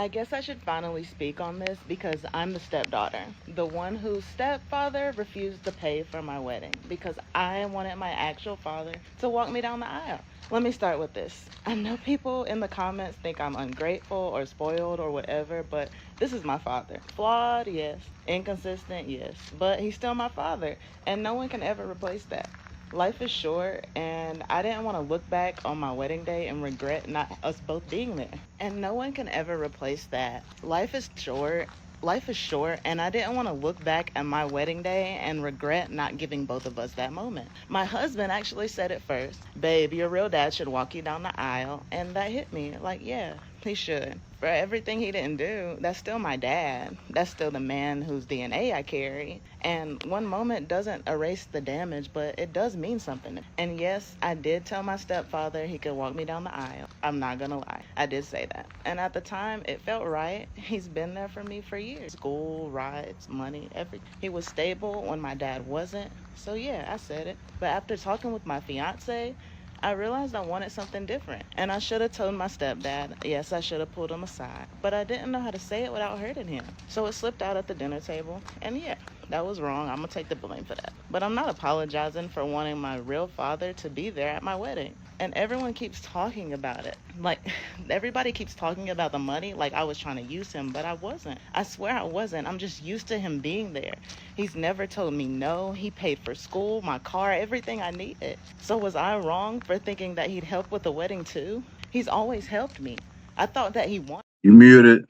I guess I should finally speak on this because I'm the stepdaughter, the one whose stepfather refused to pay for my wedding because I wanted my actual father to walk me down the aisle. Let me start with this. I know people in the comments think I'm ungrateful or spoiled or whatever, but this is my father. Flawed, yes. Inconsistent, yes. But he's still my father, and no one can ever replace that. Life is short, and I didn't want to look back on my wedding day and regret not us both being there. And no one can ever replace that. Life is short. Life is short, and I didn't want to look back at my wedding day and regret not giving both of us that moment. My husband actually said it first, "Babe, your real dad should walk you down the aisle," and that hit me. Like, yeah, he should. For everything he didn't do, that's still my dad. That's still the man whose DNA I carry. And one moment doesn't erase the damage, but it does mean something. And yes, I did tell my stepfather he could walk me down the aisle. I'm not gonna lie. I did say that. And at the time, it felt right. He's been there for me for years. School, rides, money, everything. He was stable when my dad wasn't. So yeah, I said it. But after talking with my fiancé, I realized I wanted something different. And I should have told my stepdad. Yes, I should have pulled him aside. But I didn't know how to say it without hurting him. So it slipped out at the dinner table. And yeah, that was wrong. I'm going to take the blame for that. But I'm not apologizing for wanting my real father to be there at my wedding. And everyone keeps talking about it. Like, everybody keeps talking about the money like I was trying to use him, but I wasn't. I swear I wasn't. I'm just used to him being there. He's never told me no. He paid for school, my car, everything I needed. So was I wrong for thinking that he'd help with the wedding too? He's always helped me. I thought that he wanted. You muted.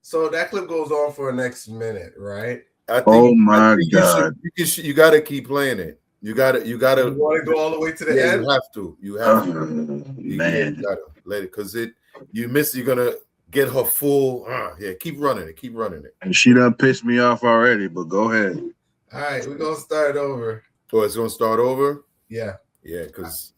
So that clip goes on for the next minute, right? Oh my You should, God. you got to keep playing it. You got to. You want to go all the way to the Yeah, end? you have to. You have to. Man. You got to let it because you miss. You're gonna get her full. Yeah, keep running it. Keep running it. And she done pissed me off already, but go ahead. All right, we're gonna start over. Oh, it's gonna start over. Yeah. Yeah, because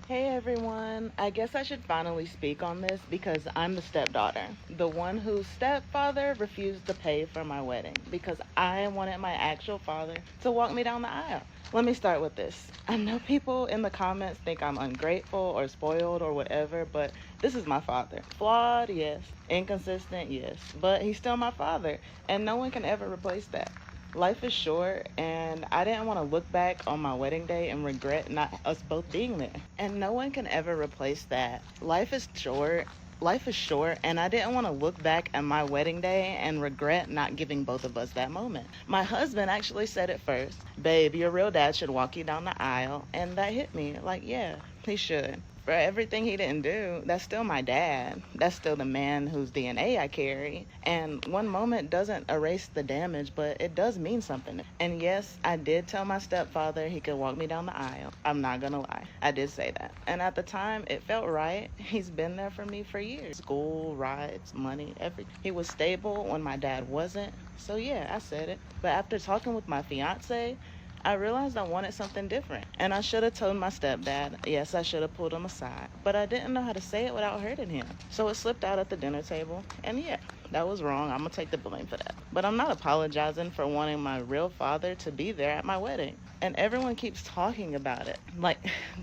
Hey everyone, I guess I should finally speak on this because I'm the stepdaughter, the one whose stepfather refused to pay for my wedding because I wanted my actual father to walk me down the aisle. Let me start with this. I know people in the comments think I'm ungrateful or spoiled or whatever, but this is my father. Flawed, yes. Inconsistent, yes. But he's still my father, and no one can ever replace that. Life is short, and I didn't want to look back on my wedding day and regret not us both being there. And no one can ever replace that. Life is short. Life is short, and I didn't want to look back at my wedding day and regret not giving both of us that moment. My husband actually said it first, "Babe, your real dad should walk you down the aisle," and that hit me. Like, yeah, he should. For everything he didn't do, that's still my dad. That's still the man whose DNA I carry. And one moment doesn't erase the damage, but it does mean something. And yes, I did tell my stepfather he could walk me down the aisle. I'm not gonna lie. I did say that. And at the time, it felt right. He's been there for me for years. School, rides, money, everything. He was stable when my dad wasn't. So yeah, I said it. But after talking with my fiance, I realized I wanted something different. And I should have told my stepdad. Yes, I should have pulled him aside. But I didn't know how to say it without hurting him. So it slipped out at the dinner table. And yeah, that was wrong. I'm going to take the blame for that. But I'm not apologizing for wanting my real father to be there at my wedding. And everyone keeps talking about it. Like,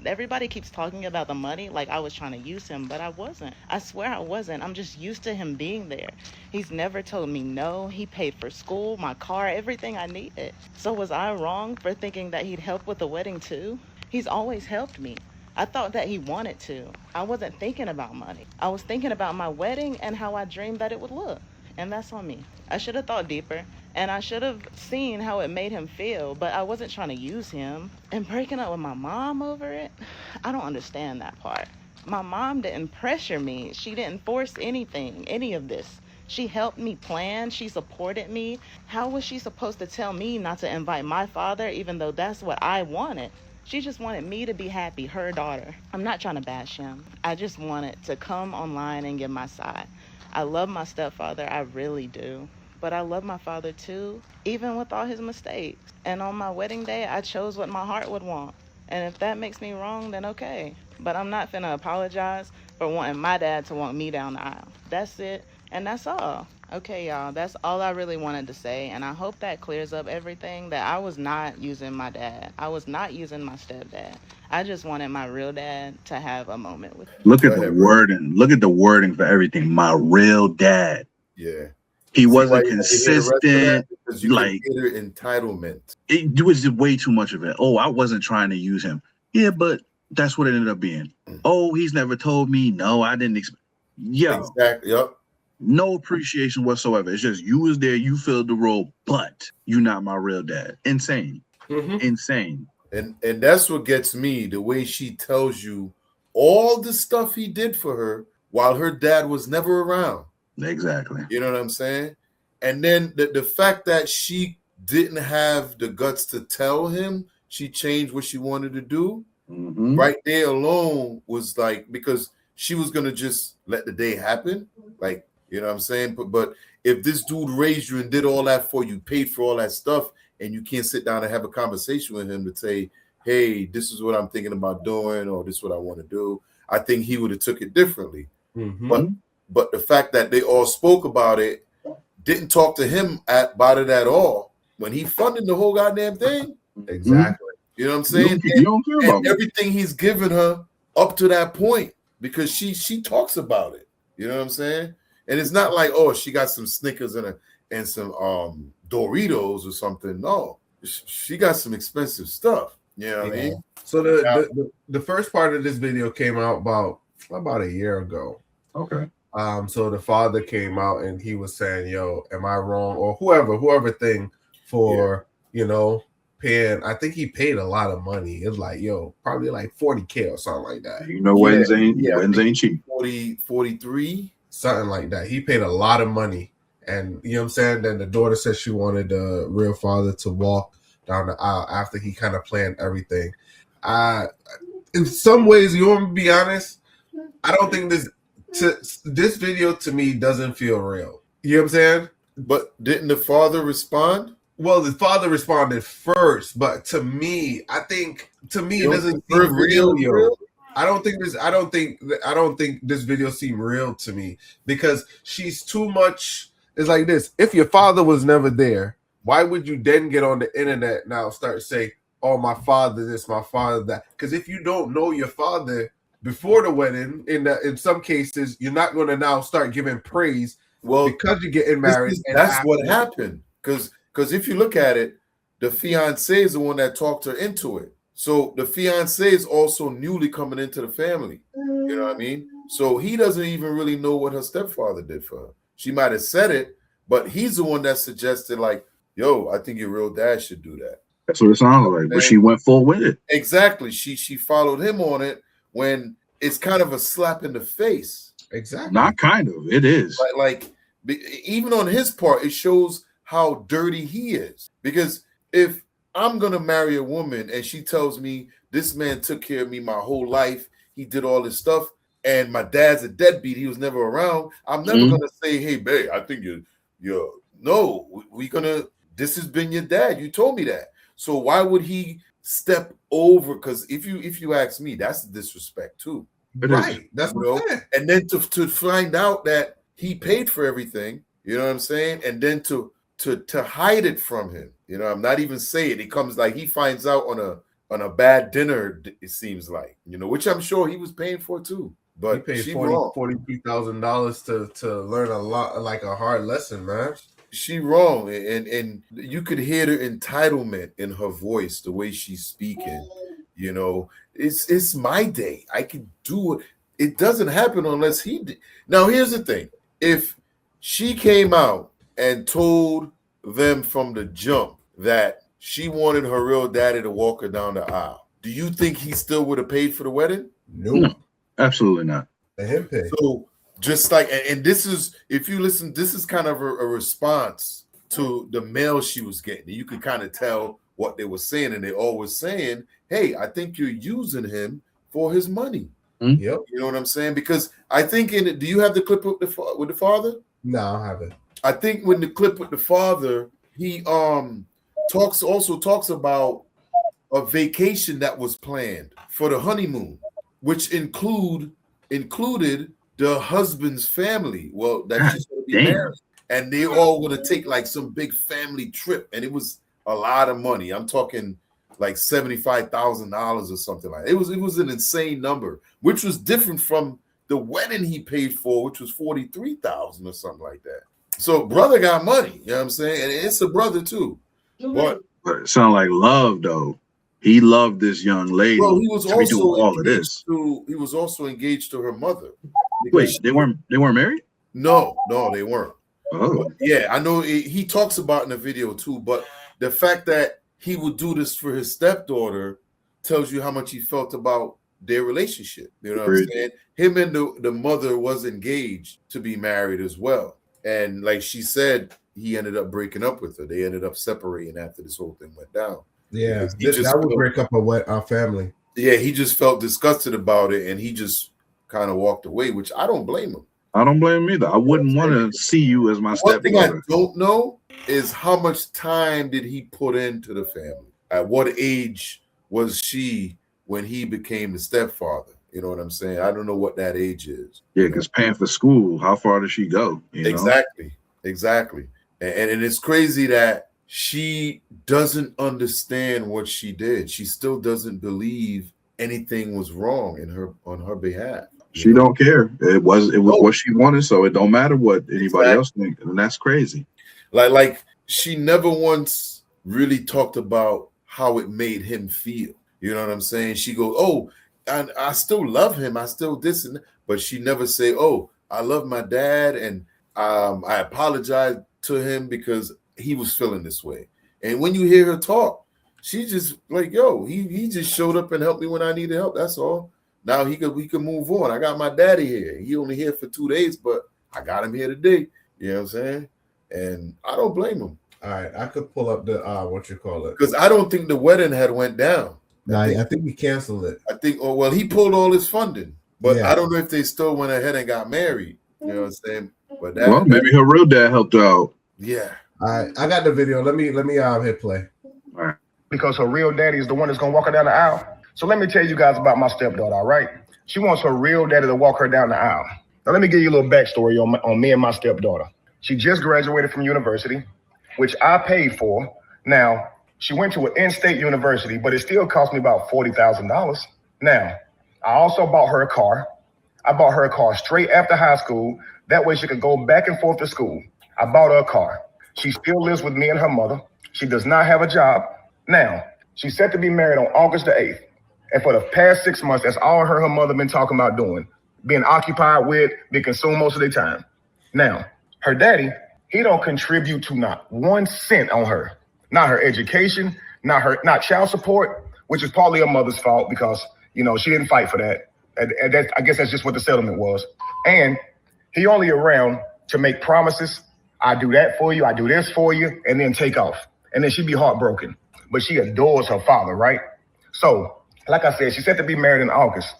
everybody keeps talking about the money like I was trying to use him, but I wasn't. I swear I wasn't. I'm just used to him being there. He's never told me no. He paid for school, my car, everything I needed. So was I wrong for thinking that he'd help with the wedding too? He's always helped me. I thought that he wanted to. I wasn't thinking about money. I was thinking about my wedding and how I dreamed that it would look. And that's on me. I should have thought deeper. And I should have seen how it made him feel, but I wasn't trying to use him. And breaking up with my mom over it, I don't understand that part. My mom didn't pressure me. She didn't force anything, any of this. She helped me plan. She supported me. How was she supposed to tell me not to invite my father, even though that's what I wanted? She just wanted me to be happy, her daughter. I'm not trying to bash him. I just wanted to come online and give my side. I love my stepfather, I really do. But I love my father too, even with all his mistakes. And on my wedding day, I chose what my heart would want. And if that makes me wrong, then okay. But I'm not finna apologize for wanting my dad to walk me down the aisle. That's it, and that's all. Okay, y'all, that's all I really wanted to say, and I hope that clears up everything that I was not using my dad. I was not using my stepdad. I just wanted my real dad to have a moment with me. Look Go at the ahead, bro. wording. Look at the wording for everything. My real dad. Yeah. He See why wasn't you want to hear the rest of that? consistent. Because you can Like, hear entitlement. it was just way too much of it. Oh, I wasn't trying to use him. Yeah, but that's what it ended up being. Oh, he's never told me. No, I didn't expect. Yo, Exactly. Yep. no appreciation whatsoever. It's just you was there, you filled the role, but you're not my real dad. Insane. Insane. And that's what gets me, the way she tells you all the stuff he did for her while her dad was never around. Exactly. You know what I'm saying? And then the fact that she didn't have the guts to tell him she changed what she wanted to do, right there alone was like, because she was going to just let the day happen. Like, you know what I'm saying? But if this dude raised you and did all that for you, paid for all that stuff, and you can't sit down and have a conversation with him to say, hey, this is what I'm thinking about doing, or this is what I want to do, I think he would have took it differently. But the fact that they all spoke about it, didn't talk to him about it at all, when he funded the whole goddamn thing. Exactly. You know what I'm saying? You don't care about and everything he's given her up to that point, because she talks about it. You know what I'm saying? And it's not like, oh, she got some Snickers and some Doritos or something. No, she got some expensive stuff. You know what I mean? So the first part of this video came out about a year ago. Okay. So the father came out and he was saying, yo, am I wrong? Or whoever thing for, paying. I think he paid a lot of money. It was like, yo, probably like 40K or something like that. You know, weddings ain't cheap. 43. Something like that. He paid a lot of money. And you know what I'm saying? Then the daughter said she wanted the real father to walk down the aisle after he kind of planned everything. In some ways, you want to be honest, I don't think this video to me doesn't feel real. You know what I'm saying? But didn't the father respond? Well, the father responded first, but to me, it doesn't seem real, yo. I don't think this video seemed real to me, because she's too much. It's like this: if your father was never there, why would you then get on the internet now start say, "Oh, my father this, my father that"? Because if you don't know your father before the wedding, in some cases, you're not going to now start giving praise. Well, because you're getting married. That's what happened. Because if you look at it, the fiancé is the one that talked her into it. So the fiancé is also newly coming into the family. You know what I mean? So he doesn't even really know what her stepfather did for her. She might have said it, but he's the one that suggested, like, yo, I think your real dad should do that. That's what it sounds like. But she went full with it. Exactly. She followed him on it when it's kind of a slap in the face. Exactly. Not kind of. It is. Like even on his part, it shows how dirty he is. Because if I'm going to marry a woman and she tells me this man took care of me my whole life, he did all this stuff, and my dad's a deadbeat, he was never around, I'm never going to say, hey, babe, I think this has been your dad. You told me that. So why would he step over? Because if you ask me, that's disrespect too. Right. That's what I'm saying. And then to find out that he paid for everything, you know what I'm saying? And then to hide it from him. I'm not even saying it comes like he finds out on a bad dinner, it seems like, which I'm sure he was paying for too. But he paid $43,000 to learn a lot, like a hard lesson, man. She wrong, and you could hear the entitlement in her voice, the way she's speaking. It's my day. I can do it. It doesn't happen unless he did. Now, here's the thing: if she came out and told them from the jump that she wanted her real daddy to walk her down the aisle, do you think he still would have paid for the wedding? No, absolutely not. So just like, and this is, if you listen, this is kind of a response to the mail she was getting. You could kind of tell what they were saying, and they always saying, hey, I think you're using him for his money. Yep. You know what I'm saying? Because I think do you have the clip with the father? No, I don't have it. I think when the clip with the father, he talks about a vacation that was planned for the honeymoon, which included the husband's family. Well, that's just going to be married. and they all want to take like some big family trip, and it was a lot of money. I'm talking like $75,000 or something like that. It was an insane number, which was different from the wedding he paid for, which was $43,000 or something like that. So brother got money, you know what I'm saying? And it's a brother too. But it sounds like love though. He loved this young lady. Well, he was also all of this. he was also engaged to her mother. Wait, they weren't married? No, they weren't. Oh, yeah, I know he talks about in the video too, but the fact that he would do this for his stepdaughter tells you how much he felt about their relationship. You know what I'm saying? Him and the mother was engaged to be married as well. And like she said, he ended up breaking up with her. They ended up separating after this whole thing went down. Yeah, that would break up our family. Yeah, he just felt disgusted about it, and he just kind of walked away, which I don't blame him. I don't blame him either. I wouldn't want to see you as my stepdaughter. One thing I don't know is how much time did he put into the family? At what age was she when he became the stepfather? You know what I'm saying? I don't know what that age is. Yeah, because paying for school, how far does she go? Exactly. And it's crazy that she doesn't understand what she did. She still doesn't believe anything was wrong on her behalf. She don't care. It was what she wanted, so it don't matter what anybody else thinks, and that's crazy. Like she never once really talked about how it made him feel. You know what I'm saying? She goes, "Oh, I still love him. I still this," but she never say, "Oh, I love my dad, and I apologize to him because he was feeling this way." And when you hear her talk, she's just like, "Yo, he just showed up and helped me when I needed help. That's all. Now we could move on. I got my daddy here. He only here for 2 days, but I got him here today." You know what I'm saying? And I don't blame him. All right, I could pull up the what you call it, because I don't think the wedding had went down. I think he canceled it. I think, he pulled all his funding, but yeah. I don't know if they still went ahead and got married. You know what I'm saying? But maybe her real dad helped her out. Yeah. All right, I got the video. Let me hit play. All right. Because her real daddy is the one that's gonna walk her down the aisle. So let me tell you guys about my stepdaughter. All right, she wants her real daddy to walk her down the aisle. Now let me give you a little backstory on me and my stepdaughter. She just graduated from university, which I paid for. Now, she went to an in-state university, but it still cost me about $40,000. Now, I also bought her a car. I bought her a car straight after high school. That way she could go back and forth to school. I bought her a car. She still lives with me and her mother. She does not have a job. Now, she's set to be married on August the 8th. And for the past 6 months, that's all her mother been talking about doing. Being occupied with, being consumed most of their time. Now, her daddy, he don't contribute to not 1 cent on her. Not her education, not child support, which is partly her mother's fault because, she didn't fight for that. And I guess that's just what the settlement was. And he only around to make promises. I do that for you, I do this for you, and then take off. And then she'd be heartbroken. But she adores her father, right? So, like I said, she's set to be married in August.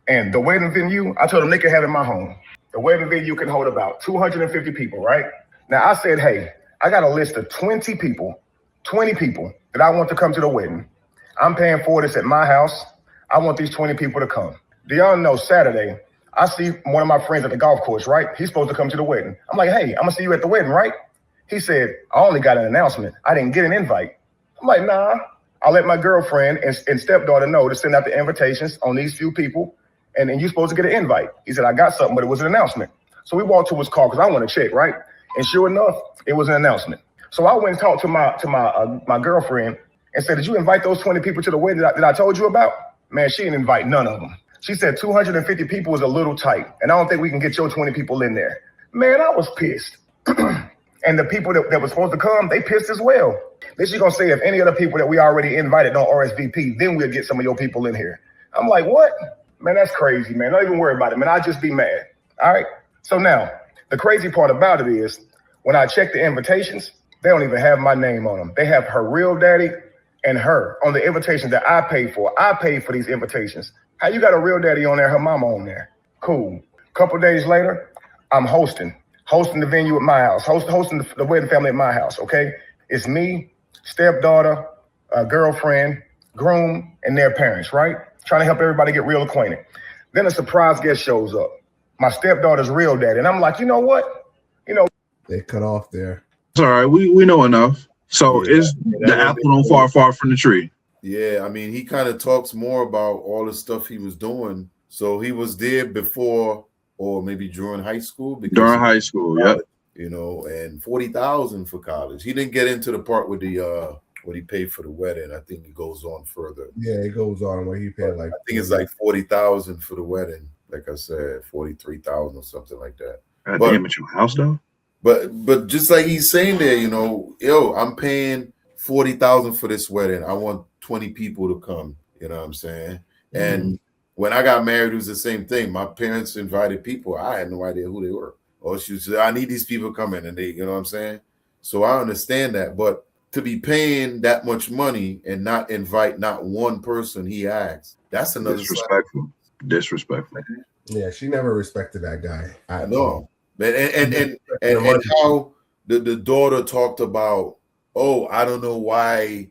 And the wedding venue, I told them they can have it in my home. The wedding venue can hold about 250 people, right? Now, I said, hey, I got a list of 20 people that I want to come to the wedding. I'm paying for this at my house. I want these 20 people to come. Do y'all know Saturday, I see one of my friends at the golf course, right? He's supposed to come to the wedding. I'm like, hey, I'm gonna see you at the wedding, right? He said, I only got an announcement. I didn't get an invite. I'm like, nah. I'll let my girlfriend and stepdaughter know to send out the invitations on these few people. And you're supposed to get an invite. He said, I got something, but it was an announcement. So we walked to his car because I want to check, right? And sure enough, it was an announcement. So I went and talked to my girlfriend and said, did you invite those 20 people to the wedding that I told you about? Man, she didn't invite none of them. She said 250 people was a little tight, and I don't think we can get your 20 people in there. Man, I was pissed. And the people that were supposed to come, they pissed as well. Then she's going to say, if any other people that we already invited don't RSVP, then we'll get some of your people in here. I'm like, what? Man, that's crazy, man. Don't even worry about it, man. I'll just be mad. All right? So now, the crazy part about it is, when I check the invitations, they don't even have my name on them. They have her real daddy and her on the invitations that I paid for. I paid for these invitations. How you got a real daddy on there, her mama on there? Cool. Couple days later, I'm hosting the venue at my house, hosting the wedding family at my house, okay? It's me, stepdaughter, girlfriend, groom, and their parents, right? Trying to help everybody get real acquainted. Then a surprise guest shows up, my stepdaughter's real daddy. And I'm like, you know what? They cut off there. It's all right. We know enough. So is the apple don't fall far from the tree. Yeah, I mean, he kind of talks more about all the stuff he was doing. So he was there before, or maybe during high school. During high school, college, you know, and $40,000 for college. He didn't get into the part with the what he paid for the wedding. I think it goes on further. Yeah, it goes on where he paid like. I think it's like $40,000 for the wedding. Like I said, $43,000 or something like that. God damn, at your house though. But just like he's saying there, you know, yo, I'm paying $40,000 for this wedding. I want 20 people to come. You know what I'm saying? And when I got married, it was the same thing. My parents invited people. I had no idea who they were. Or she said, I need these people coming, and they, you know what I'm saying? So I understand that. But to be paying that much money and not invite not one person he asked, that's another disrespectful. Disrespectful. Yeah, she never respected that guy. I know. And how the daughter talked about, oh, I don't know why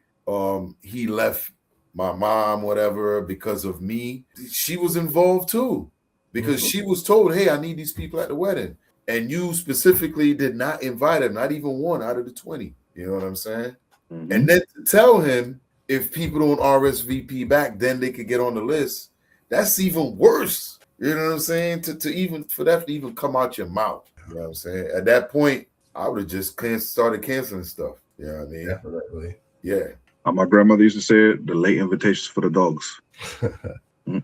he left my mom, whatever, because of me. She was involved too, because she was told, hey, I need these people at the wedding. And you specifically did not invite him, not even one out of the 20. You know what I'm saying? And then to tell him if people don't RSVP back, then they could get on the list. That's even worse. You know what I'm saying? To even for that to even come out your mouth. You know what I'm saying? At that point, I would have just started canceling stuff. You know what I mean? Definitely. Yeah. My grandmother used to say it, the late invitations for the dogs. All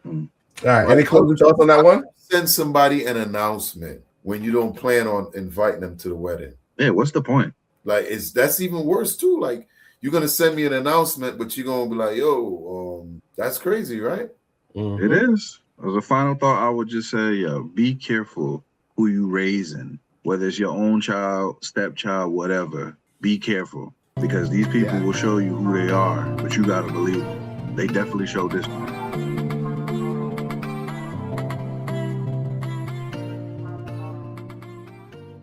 right. Any closing thoughts on that one? Send somebody an announcement when you don't plan on inviting them to the wedding. Yeah, what's the point? Like, that's even worse too. Like, you're gonna send me an announcement, but you're gonna be like, yo, that's crazy, right? It is. As a final thought, I would just say, be careful who you raising, whether it's your own child, stepchild, whatever. Be careful, because these people will show you who they are, but you gotta believe them. They definitely showed this one.